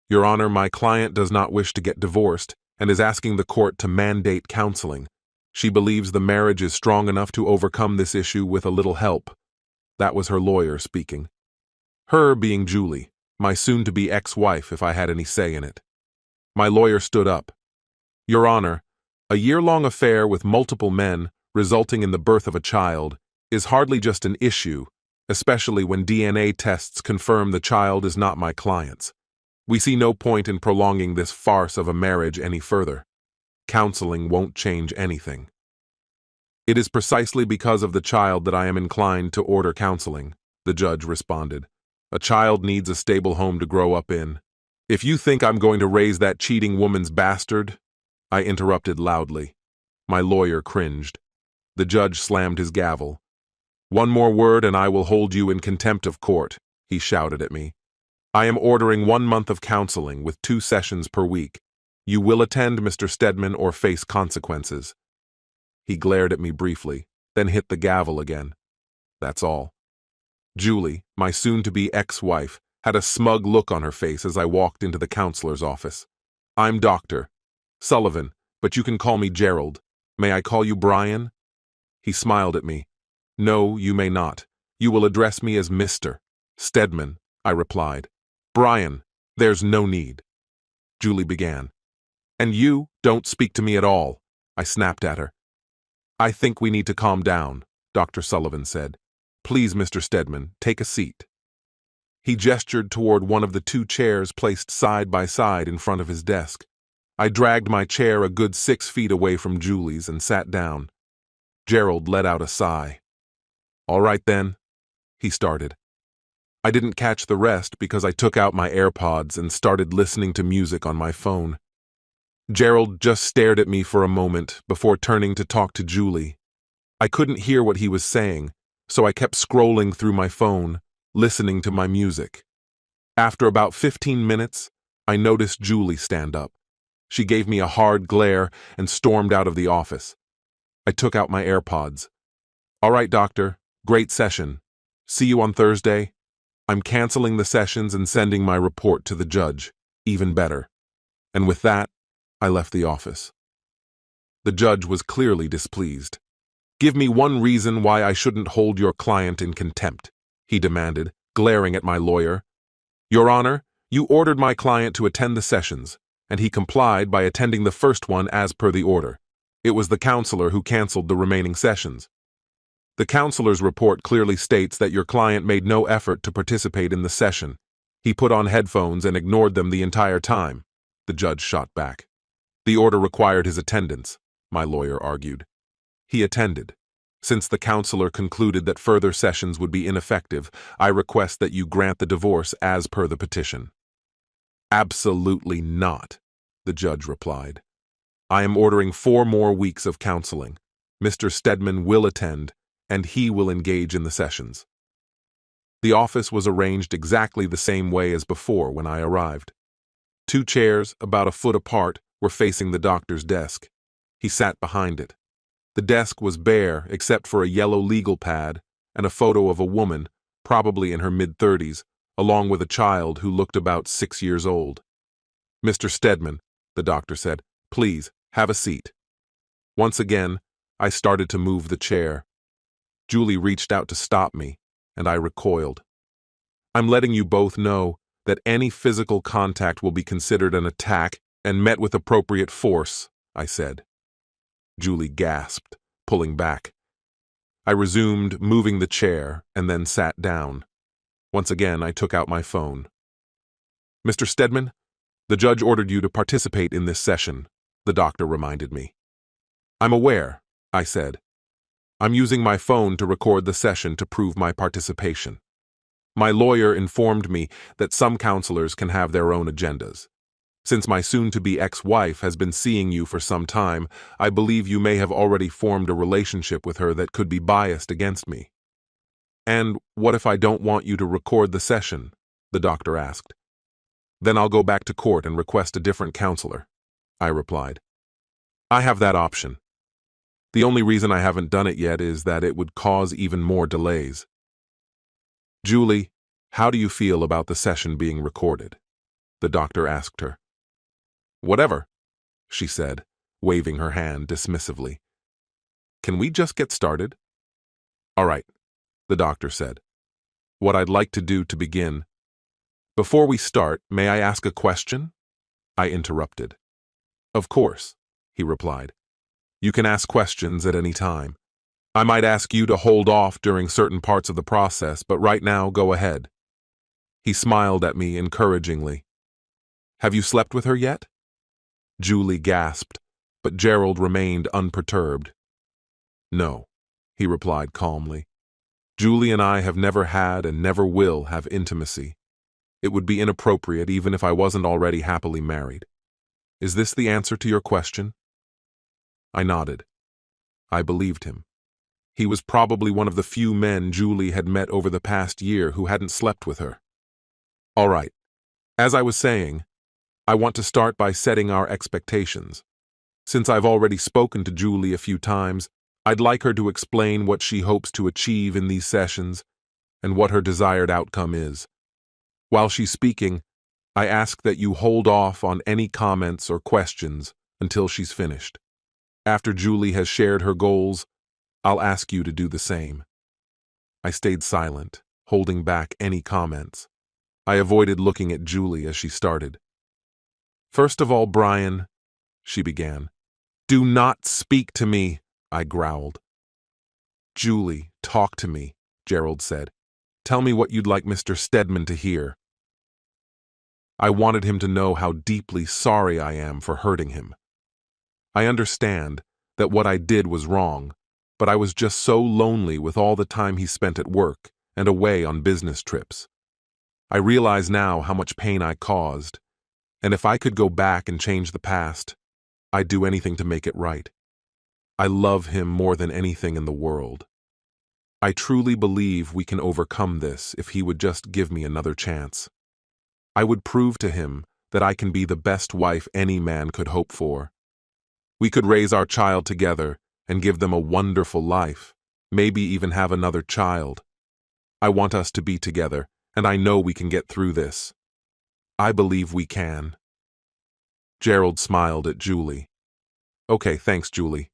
Your Honor, my client does not wish to get divorced and is asking the court to mandate counseling. She believes the marriage is strong enough to overcome this issue with a little help. That was her lawyer speaking. Her being Julie, my soon-to-be ex-wife if I had any say in it. My lawyer stood up. Your Honor, a year-long affair with multiple men, resulting in the birth of a child, is hardly just an issue, especially when DNA tests confirm the child is not my client's. We see no point in prolonging this farce of a marriage any further. Counseling won't change anything. It is precisely because of the child that I am inclined to order counseling, the judge responded. A child needs a stable home to grow up in. If you think I'm going to raise that cheating woman's bastard, I interrupted loudly. My lawyer cringed. The judge slammed his gavel. One more word and I will hold you in contempt of court, he shouted at me. I am ordering 1 month of counseling with 2 sessions per week. You will attend, Mr. Stedman, or face consequences. He glared at me briefly, then hit the gavel again. That's all. Julie, my soon-to-be ex-wife, had a smug look on her face as I walked into the counselor's office. I'm Dr. Sullivan, but you can call me Gerald. May I call you Brian? He smiled at me. No, you may not. You will address me as Mr. Stedman, I replied. Brian, there's no need. Julie began. And you don't speak to me at all, I snapped at her. I think we need to calm down, Dr. Sullivan said. Please, Mr. Stedman, take a seat. He gestured toward one of the 2 chairs placed side by side in front of his desk. I dragged my chair a good 6 feet away from Julie's and sat down. Gerald let out a sigh. All right then, he started. I didn't catch the rest because I took out my AirPods and started listening to music on my phone. Gerald just stared at me for a moment before turning to talk to Julie. I couldn't hear what he was saying, so I kept scrolling through my phone, listening to my music. After about 15 minutes, I noticed Julie stand up. She gave me a hard glare and stormed out of the office. I took out my AirPods. All right, doctor, great session. See you on Thursday. I'm canceling the sessions and sending my report to the judge. Even better. And with that, I left the office. The judge was clearly displeased. Give me one reason why I shouldn't hold your client in contempt, he demanded, glaring at my lawyer. Your Honor, you ordered my client to attend the sessions, and he complied by attending the first one as per the order. It was the counselor who canceled the remaining sessions. The counselor's report clearly states that your client made no effort to participate in the session. He put on headphones and ignored them the entire time, the judge shot back. The order required his attendance, my lawyer argued. He attended. Since the counselor concluded that further sessions would be ineffective, I request that you grant the divorce as per the petition. Absolutely not, the judge replied. I am ordering 4 more weeks of counseling. Mr. Stedman will attend, and he will engage in the sessions. The office was arranged exactly the same way as before when I arrived. 2 chairs, about a foot apart, were facing the doctor's desk. He sat behind it. The desk was bare except for a yellow legal pad and a photo of a woman, probably in her mid-30s, along with a child who looked about 6 years old. Mr. Stedman, the doctor said, please, have a seat. Once again, I started to move the chair. Julie reached out to stop me, and I recoiled. I'm letting you both know that any physical contact will be considered an attack and met with appropriate force, I said. Julie gasped, pulling back. I resumed moving the chair and then sat down. Once again, I took out my phone. Mr. Stedman, the judge ordered you to participate in this session, the doctor reminded me. I'm aware, I said. I'm using my phone to record the session to prove my participation. My lawyer informed me that some counselors can have their own agendas. Since my soon-to-be ex-wife has been seeing you for some time, I believe you may have already formed a relationship with her that could be biased against me. And what if I don't want you to record the session? The doctor asked. Then I'll go back to court and request a different counselor, I replied. I have that option. The only reason I haven't done it yet is that it would cause even more delays. Julie, how do you feel about the session being recorded? the doctor asked her. Whatever, she said, waving her hand dismissively. Can we just get started? All right, the doctor said. What I'd like to do to begin. Before we start, may I ask a question? I interrupted. Of course, he replied. You can ask questions at any time. I might ask you to hold off during certain parts of the process, but right now, go ahead. He smiled at me encouragingly. Have you slept with her yet? Julie gasped, but Gerald remained unperturbed. No, he replied calmly. Julie and I have never had and never will have intimacy. It would be inappropriate even if I wasn't already happily married. Is this the answer to your question? I nodded. I believed him. He was probably one of the few men Julie had met over the past year who hadn't slept with her. All right. As I was saying, I want to start by setting our expectations. Since I've already spoken to Julie a few times, I'd like her to explain what she hopes to achieve in these sessions and what her desired outcome is. While she's speaking, I ask that you hold off on any comments or questions until she's finished. After Julie has shared her goals, I'll ask you to do the same. I stayed silent, holding back any comments. I avoided looking at Julie as she started. First of all, Brian, she began. Do not speak to me, I growled. Julie, talk to me, Gerald said. Tell me what you'd like Mr. Stedman to hear. I wanted him to know how deeply sorry I am for hurting him. I understand that what I did was wrong, but I was just so lonely with all the time he spent at work and away on business trips. I realize now how much pain I caused, and if I could go back and change the past, I'd do anything to make it right. I love him more than anything in the world. I truly believe we can overcome this if he would just give me another chance. I would prove to him that I can be the best wife any man could hope for. We could raise our child together and give them a wonderful life, maybe even have another child. I want us to be together, and I know we can get through this. I believe we can. Gerald smiled at Julie. Okay, thanks, Julie.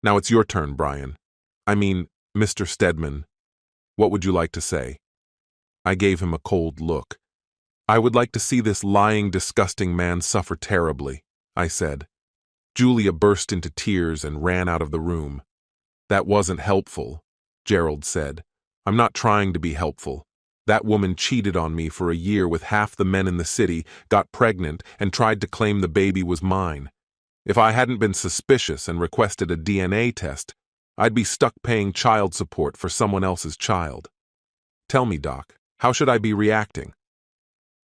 Now it's your turn, Brian. I mean, Mr. Stedman. What would you like to say? I gave him a cold look. I would like to see this lying, disgusting man suffer terribly, I said. Julia burst into tears and ran out of the room. That wasn't helpful, Gerald said. I'm not trying to be helpful. That woman cheated on me for a year with half the men in the city, got pregnant, and tried to claim the baby was mine. If I hadn't been suspicious and requested a DNA test, I'd be stuck paying child support for someone else's child. Tell me, Doc, how should I be reacting?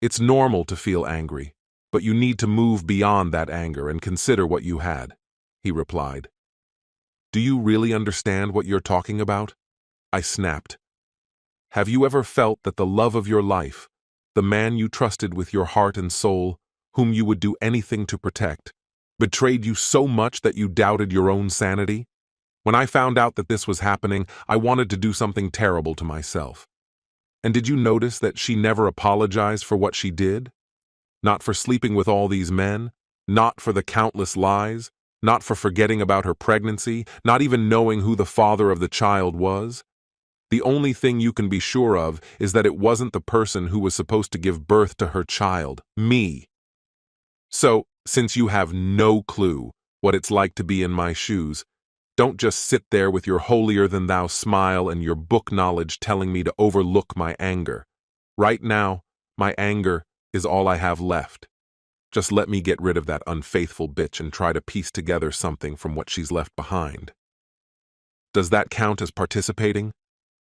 It's normal to feel angry, but you need to move beyond that anger and consider what you had, he replied. Do you really understand what you're talking about? I snapped. Have you ever felt that the love of your life, the man you trusted with your heart and soul, whom you would do anything to protect, betrayed you so much that you doubted your own sanity? When I found out that this was happening, I wanted to do something terrible to myself. And did you notice that she never apologized for what she did? Not for sleeping with all these men, not for the countless lies, not for forgetting about her pregnancy, not even knowing who the father of the child was. The only thing you can be sure of is that it wasn't the person who was supposed to give birth to her child, me. So, since you have no clue what it's like to be in my shoes, don't just sit there with your holier-than-thou smile and your book knowledge telling me to overlook my anger. Right now, my anger is all I have left. Just let me get rid of that unfaithful bitch and try to piece together something from what she's left behind. Does that count as participating?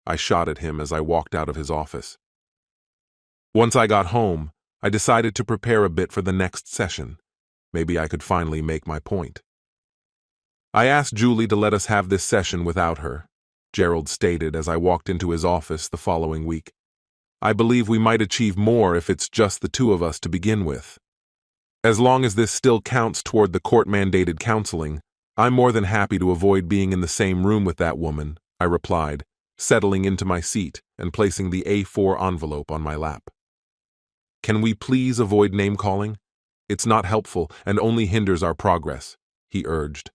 I shot at him as I walked out of his office. Once I got home, I decided to prepare a bit for the next session. Maybe I could finally make my point. I asked Julie to let us have this session without her, Gerald stated as I walked into his office the following week. I believe we might achieve more if it's just the two of us to begin with. As long as this still counts toward the court-mandated counseling, I'm more than happy to avoid being in the same room with that woman, I replied, settling into my seat and placing the A4 envelope on my lap. Can we please avoid name-calling? It's not helpful and only hinders our progress, he urged.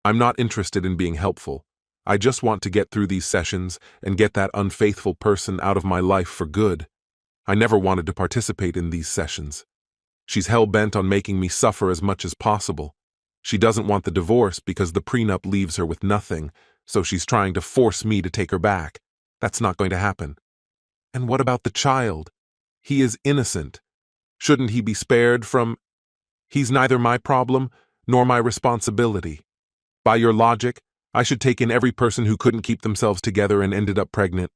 I'm not interested in being helpful. I just want to get through these sessions and get that unfaithful person out of my life for good. I never wanted to participate in these sessions. She's hell-bent on making me suffer as much as possible. She doesn't want the divorce because the prenup leaves her with nothing, so she's trying to force me to take her back. That's not going to happen. And what about the child? He is innocent. Shouldn't he be spared from... He's neither my problem nor my responsibility. By your logic, I should take in every person who couldn't keep themselves together and ended up pregnant.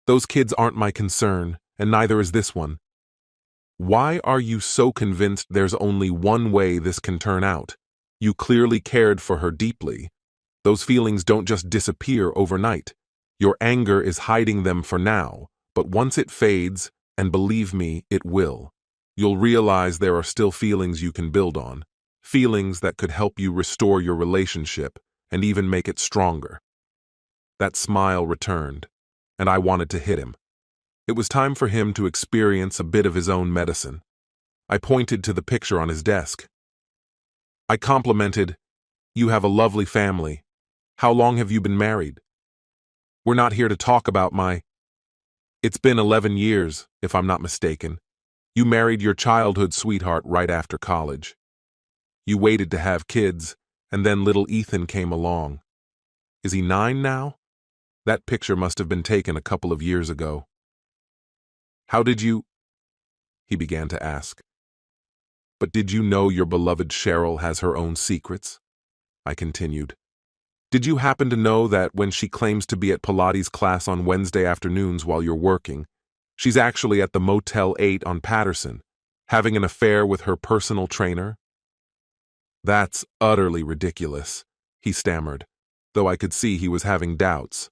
Those kids aren't my concern, and neither is this one. Why are you so convinced there's only one way this can turn out? You clearly cared for her deeply. Those feelings don't just disappear overnight. Your anger is hiding them for now, but once it fades, and believe me, it will, you'll realize there are still feelings you can build on, feelings that could help you restore your relationship and even make it stronger. That smile returned, and I wanted to hit him. It was time for him to experience a bit of his own medicine. I pointed to the picture on his desk. I complimented, "You have a lovely family. How long have you been married?" "We're not here to talk about my..." "It's been 11 years, if I'm not mistaken. You married your childhood sweetheart right after college. You waited to have kids, and then little Ethan came along. Is he 9 now? That picture must have been taken a couple of years ago." "How did you..." he began to ask. "But did you know your beloved Cheryl has her own secrets?" I continued. "Did you happen to know that when she claims to be at Pilates class on Wednesday afternoons while you're working, she's actually at the Motel 8 on Patterson, having an affair with her personal trainer?" "That's utterly ridiculous," he stammered, though I could see he was having doubts.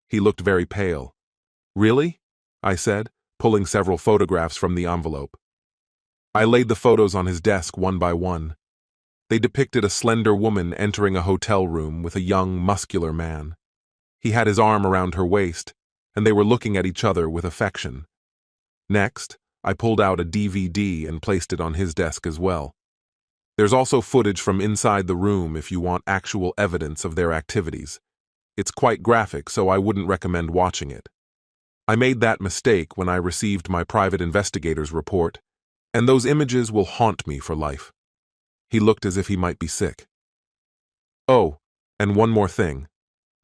He looked very pale. "Really?" I said, pulling several photographs from the envelope. I laid the photos on his desk one by one. They depicted a slender woman entering a hotel room with a young, muscular man. He had his arm around her waist, and they were looking at each other with affection. Next, I pulled out a DVD and placed it on his desk as well. There's also footage from inside the room if you want actual evidence of their activities. It's quite graphic, so I wouldn't recommend watching it. I made that mistake when I received my private investigator's report, and those images will haunt me for life. He looked as if he might be sick. "Oh, and one more thing,"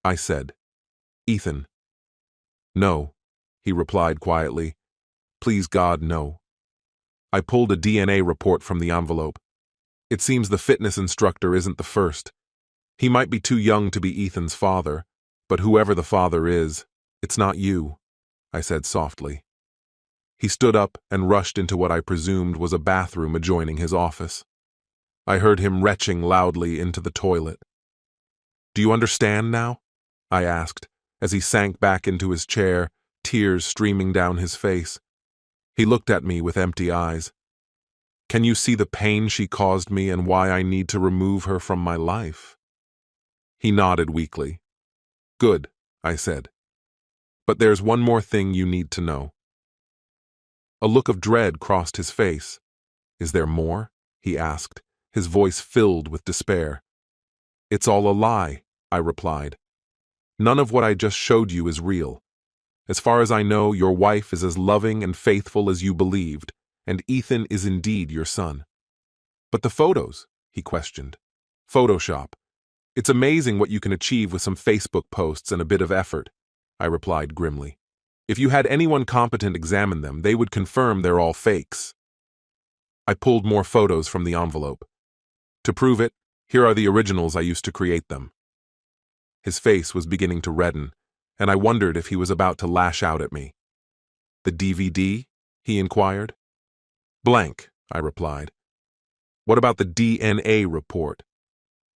I said. "Ethan." "No," he replied quietly. "Please God, no." I pulled a DNA report from the envelope. It seems the fitness instructor isn't the first. He might be too young to be Ethan's father, but whoever the father is, it's not you, I said softly. He stood up and rushed into what I presumed was a bathroom adjoining his office. I heard him retching loudly into the toilet. "Do you understand now?" I asked, as he sank back into his chair, tears streaming down his face. He looked at me with empty eyes. "Can you see the pain she caused me and why I need to remove her from my life?" He nodded weakly. "Good," I said. "But there's one more thing you need to know." A look of dread crossed his face. "Is there more?" he asked, his voice filled with despair. "It's all a lie," I replied. "None of what I just showed you is real. As far as I know, your wife is as loving and faithful as you believed, and Ethan is indeed your son." "But the photos?" he questioned. "Photoshop. It's amazing what you can achieve with some Facebook posts and a bit of effort," I replied grimly. "If you had anyone competent examine them, they would confirm they're all fakes." I pulled more photos from the envelope. "To prove it, here are the originals I used to create them." His face was beginning to redden, and I wondered if he was about to lash out at me. "The DVD?" he inquired. "Blank," I replied. "What about the DNA report?"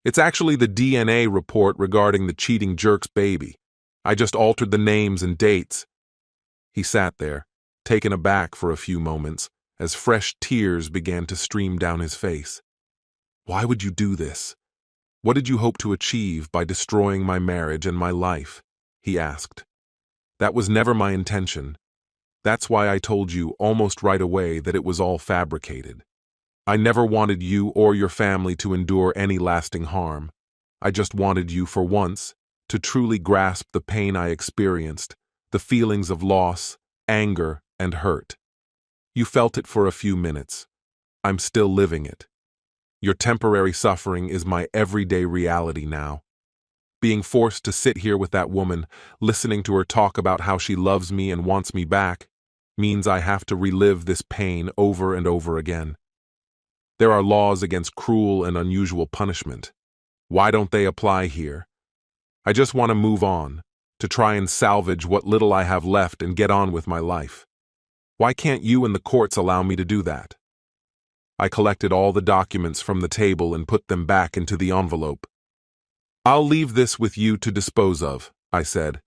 "It's actually the DNA report regarding the cheating jerk's baby. I just altered the names and dates." He sat there, taken aback for a few moments, as fresh tears began to stream down his face. "Why would you do this? What did you hope to achieve by destroying my marriage and my life?" he asked. "That was never my intention. That's why I told you almost right away that it was all fabricated. I never wanted you or your family to endure any lasting harm. I just wanted you, for once, to truly grasp the pain I experienced, the feelings of loss, anger, and hurt. You felt it for a few minutes. I'm still living it. Your temporary suffering is my everyday reality now. Being forced to sit here with that woman, listening to her talk about how she loves me and wants me back, means I have to relive this pain over and over again. There are laws against cruel and unusual punishment. Why don't they apply here? I just want to move on, to try and salvage what little I have left and get on with my life. Why can't you and the courts allow me to do that? I collected all the documents from the table and put them back into the envelope. I'll leave this with you to dispose of, I said.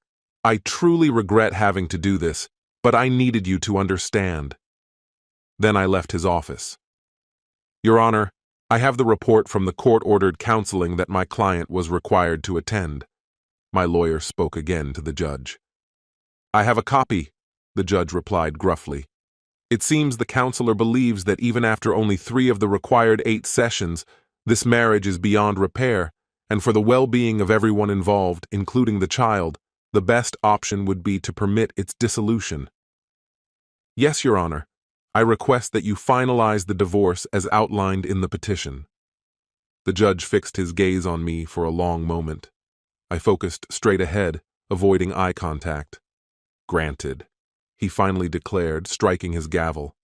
I truly regret having to do this, but I needed you to understand. Then I left his office. Your Honor, I have the report from the court-ordered counseling that my client was required to attend. My lawyer spoke again to the judge. I have a copy, the judge replied gruffly. It seems the counselor believes that even after only 3 of the required 8 sessions, this marriage is beyond repair, and for the well-being of everyone involved, including the child, the best option would be to permit its dissolution. Yes, Your Honor, I request that you finalize the divorce as outlined in the petition. The judge fixed his gaze on me for a long moment. I focused straight ahead, avoiding eye contact. Granted, he finally declared, striking his gavel.